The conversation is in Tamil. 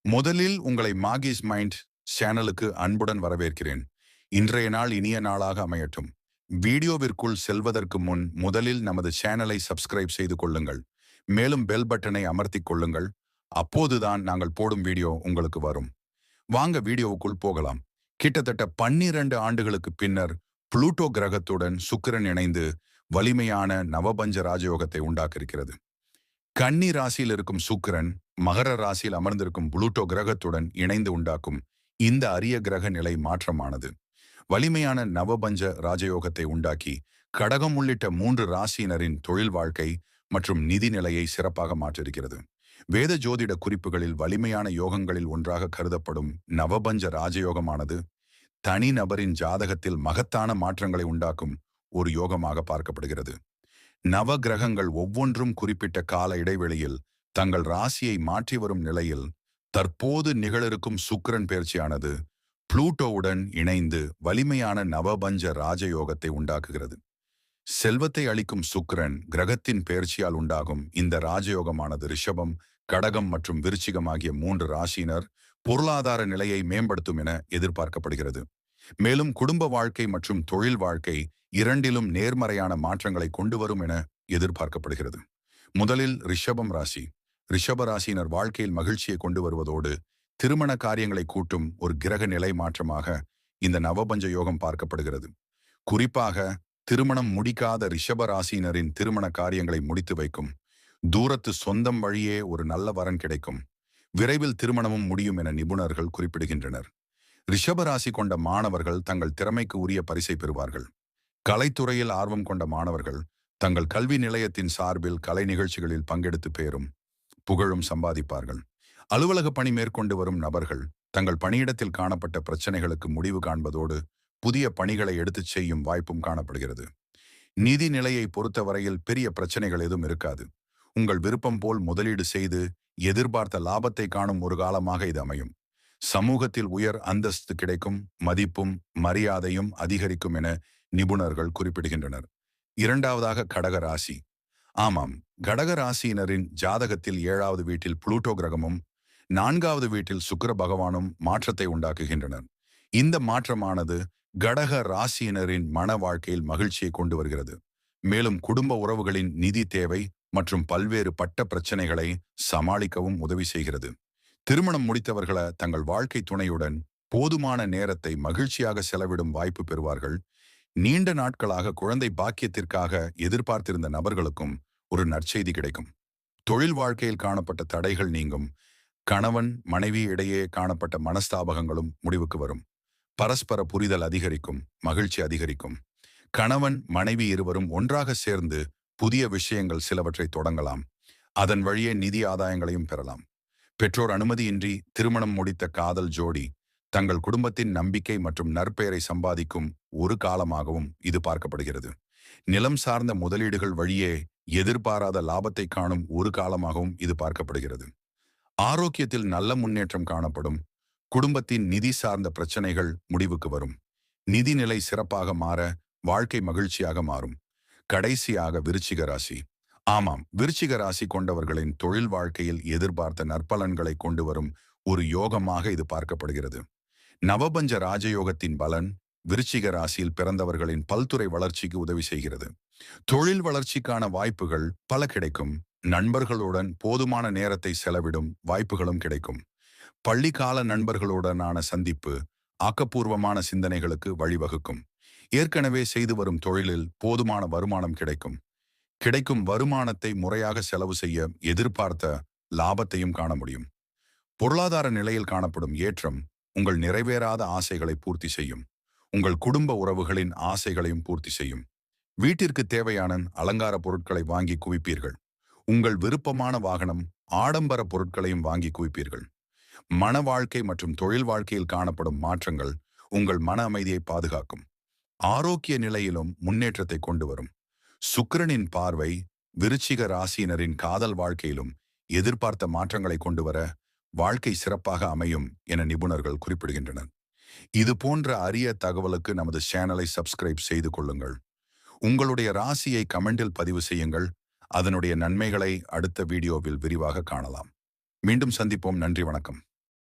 முதலில் உங்களை மாகிஸ் மைண்ட் சேனலுக்கு அன்புடன் வரவேற்கிறேன். இன்றைய நாள் இனிய நாளாக அமையட்டும். வீடியோவிற்குள் செல்வதற்கு முன் முதலில் நமது சேனலை சப்ஸ்கிரைப் செய்து கொள்ளுங்கள். மேலும் பெல் பட்டனை அமர்த்திக் கொள்ளுங்கள். அப்போதுதான் நாங்கள் போடும் வீடியோ உங்களுக்கு வரும். வாங்க வீடியோவுக்குள் போகலாம். கிட்டத்தட்ட 12 ஆண்டுகளுக்கு பின்னர் புளூட்டோ கிரகத்துடன் சுக்கிரன் இணைந்து வலிமையான நவபஞ்ச ராஜயோகத்தை உண்டாக்கியிருக்கிறது. கன்னி ராசியில் இருக்கும் சுக்கிரன் மகர ராசியில் அமர்ந்திருக்கும் புளூட்டோ கிரகத்துடன் இணைந்து உண்டாக்கும் இந்த அரிய கிரக நிலை மாற்றமானது வலிமையான நவபஞ்ச ராஜயோகத்தை உண்டாக்கி கடகம் உள்ளிட்ட 3 ராசியினரின் தொழில் வாழ்க்கை மற்றும் நிதி நிலையை சிறப்பாக மாற்றிருக்கிறது. வேத ஜோதிட குறிப்புகளில் வலிமையான யோகங்களில் ஒன்றாக கருதப்படும் நவபஞ்ச ராஜயோகமானது தனிநபரின் ஜாதகத்தில் மகத்தான மாற்றங்களை உண்டாக்கும் ஒரு யோகமாக பார்க்கப்படுகிறது. நவ கிரகங்கள் ஒவ்வொன்றும் குறிப்பிட்ட கால இடைவெளியில் தங்கள் ராசியை மாற்றி வரும் நிலையில் தற்போது நிகழிருக்கும் சுக்கிரன் பெயர்ச்சியானது புளூட்டோவுடன் இணைந்து வலிமையான நவபஞ்ச ராஜயோகத்தை உண்டாக்குகிறது. செல்வத்தை அளிக்கும் சுக்கிரன் கிரகத்தின் பெயர்ச்சியால் உண்டாகும் இந்த ராஜயோகமானது ரிஷபம், கடகம் மற்றும் விருச்சிகம் ஆகிய 3 ராசியினர் பொருளாதார நிலையை மேம்படுத்தும் என எதிர்பார்க்கப்படுகிறது. மேலும் குடும்ப வாழ்க்கை மற்றும் தொழில் வாழ்க்கை இரண்டிலும் நேர்மறையான மாற்றங்களை கொண்டு வரும் என எதிர்பார்க்கப்படுகிறது. முதலில் ரிஷபம் ராசி. ரிஷப ராசியினர் வாழ்க்கையில் மகிழ்ச்சியை கொண்டு வருவதோடு திருமண காரியங்களை கூட்டும் ஒரு கிரக நிலை மாற்றமாக இந்த நவபஞ்ச யோகம் பார்க்கப்படுகிறது. குறிப்பாக திருமணம் முடிக்காத ரிஷப ராசியினரின் திருமண காரியங்களை முடித்து வைக்கும். தூரத்து சொந்தம் வழியே ஒரு நல்ல வரன் கிடைக்கும். விரைவில் திருமணமும் முடியும் என நிபுணர்கள் குறிப்பிடுகின்றனர். ரிஷபராசி கொண்ட மாணவர்கள் தங்கள் திறமைக்கு உரிய பரிசை பெறுவார்கள். கலைத்துறையில் ஆர்வம் கொண்ட மாணவர்கள் தங்கள் கல்வி நிலையத்தின் சார்பில் கலை நிகழ்ச்சிகளில் பங்கெடுத்து பெயரும் புகழும் சம்பாதிப்பார்கள். அலுவலக பணி மேற்கொண்டு வரும் நபர்கள் தங்கள் பணியிடத்தில் காணப்பட்ட பிரச்சனைகளுக்கு முடிவு காண்பதோடு புதிய பணிகளை எடுத்துச் செய்யும் வாய்ப்பும் காணப்படுகிறது. நிதி நிலையை பொறுத்தவரையில் பெரிய பிரச்சனைகள் எதுவும் இருக்காது. உங்கள் விருப்பம் போல் முதலீடு செய்து எதிர்பார்த்த லாபத்தை காணும் ஒரு காலமாக இது அமையும். சமூகத்தில் உயர் அந்தஸ்து கிடைக்கும், மதிப்பும் மரியாதையும் அதிகரிக்கும் என நிபுணர்கள் குறிப்பிடுகின்றனர். இரண்டாவதாக கடக ராசி. ஆமாம், கடக ராசியினரின் ஜாதகத்தில் 7வது வீட்டில் புளூட்டோ கிரகமும் 4வது வீட்டில் சுக்கிர பகவானும் மாற்றத்தை உண்டாக்குகின்றனர். இந்த மாற்றமானது கடக ராசியினரின் மன வாழ்க்கையில் மகிழ்ச்சியை கொண்டு வருகிறது. மேலும் குடும்ப உறவுகளின் நிதி தேவை மற்றும் பல்வேறு பட்ட பிரச்சனைகளை சமாளிக்கவும் உதவி செய்கிறது. திருமணம் முடித்தவர்களை தங்கள் வாழ்க்கை துணையுடன் போதுமான நேரத்தை மகிழ்ச்சியாக செலவிடும் வாய்ப்பு பெறுவார்கள். நீண்ட நாட்களாக குழந்தை பாக்கியத்திற்காக எதிர்பார்த்திருந்த நபர்களுக்கும் ஒரு நற்செய்தி கிடைக்கும். தொழில் வாழ்க்கையில் காணப்பட்ட தடைகள் நீங்கும். கணவன் மனைவி இடையே காணப்பட்ட மனஸ்தாபகங்களும் முடிவுக்கு வரும். பரஸ்பர புரிதல் அதிகரிக்கும், மகிழ்ச்சி அதிகரிக்கும். கணவன் மனைவி இருவரும் ஒன்றாக சேர்ந்து புதிய விஷயங்கள் சிலவற்றை தொடங்கலாம். அதன் வழியே நிதி ஆதாயங்களையும் பெறலாம். பெற்றோர் அனுமதியின்றி திருமணம் முடித்த காதல் ஜோடி தங்கள் குடும்பத்தின் நம்பிக்கை மற்றும் நற்பெயரை சம்பாதிக்கும் ஒரு காலமாகவும் இது பார்க்கப்படுகிறது. நிலம் சார்ந்த முதலீடுகள் வழியே எதிர்பாராத லாபத்தை காணும் ஒரு காலமாகவும் இது பார்க்கப்படுகிறது. ஆரோக்கியத்தில் நல்ல முன்னேற்றம் காணப்படும். குடும்பத்தின் நிதி சார்ந்த பிரச்சனைகள் முடிவுக்கு வரும். நிதி நிலை சிறப்பாக மாற வாழ்க்கை மகிழ்ச்சியாக மாறும். கடைசியாக விருச்சிக ராசி. ஆமாம், விருச்சிக ராசி கொண்டவர்களின் தொழில் வாழ்க்கையில் எதிர்பார்த்த நற்பலன்களை கொண்டு வரும் ஒரு யோகமாக இது பார்க்கப்படுகிறது. நவபஞ்ச ராஜயோகத்தின் பலன் விருச்சிக ராசியில் பிறந்தவர்களின் பல்துறை வளர்ச்சிக்கு உதவி செய்கிறது. தொழில் வளர்ச்சிக்கான வாய்ப்புகள் பல கிடைக்கும். நண்பர்களுடன் போதுமான நேரத்தை செலவிடும் வாய்ப்புகளும் கிடைக்கும். பள்ளிக்கால நண்பர்களுடனான சந்திப்பு ஆக்கப்பூர்வமான சிந்தனைகளுக்கு வழிவகுக்கும். ஏற்கனவே செய்து வரும் தொழிலில் போதுமான வருமானம் கிடைக்கும். கிடைக்கும் வருமானத்தை முறையாக செலவு செய்ய எதிர்பார்த்த லாபத்தையும் காண முடியும். பொருளாதார நிலையில் காணப்படும் ஏற்றம் உங்கள் நிறைவேறாத ஆசைகளை பூர்த்தி செய்யும். உங்கள் குடும்ப உறவுகளின் ஆசைகளையும் பூர்த்தி செய்யும். வீட்டிற்கு தேவையான அலங்கார பொருட்களை வாங்கி குவிப்பீர்கள். உங்கள் விருப்பமான வாகனம், ஆடம்பர பொருட்களையும் வாங்கி குவிப்பீர்கள். மன வாழ்க்கை மற்றும் தொழில் வாழ்க்கையில் காணப்படும் மாற்றங்கள் உங்கள் மன அமைதியை பாதுகாக்கும். ஆரோக்கிய நிலையிலும் முன்னேற்றத்தை கொண்டு வரும். சுக்கிரனின் பார்வை விருச்சிக ராசியினரின் காதல் வாழ்க்கையிலும் எதிர்பார்த்த மாற்றங்களை கொண்டு வர வாழ்க்கை சிறப்பாக அமையும் என நிபுணர்கள் குறிப்பிடுகின்றனர். இது போன்ற அரிய தகவலுக்கு நமது சேனலை சப்ஸ்கிரைப் செய்து கொள்ளுங்கள். உங்களுடைய ராசியை கமெண்டில் பதிவு செய்யுங்கள். அதனுடைய நன்மைகளை அடுத்த வீடியோவில் விரிவாக காணலாம். மீண்டும் சந்திப்போம். நன்றி, வணக்கம்.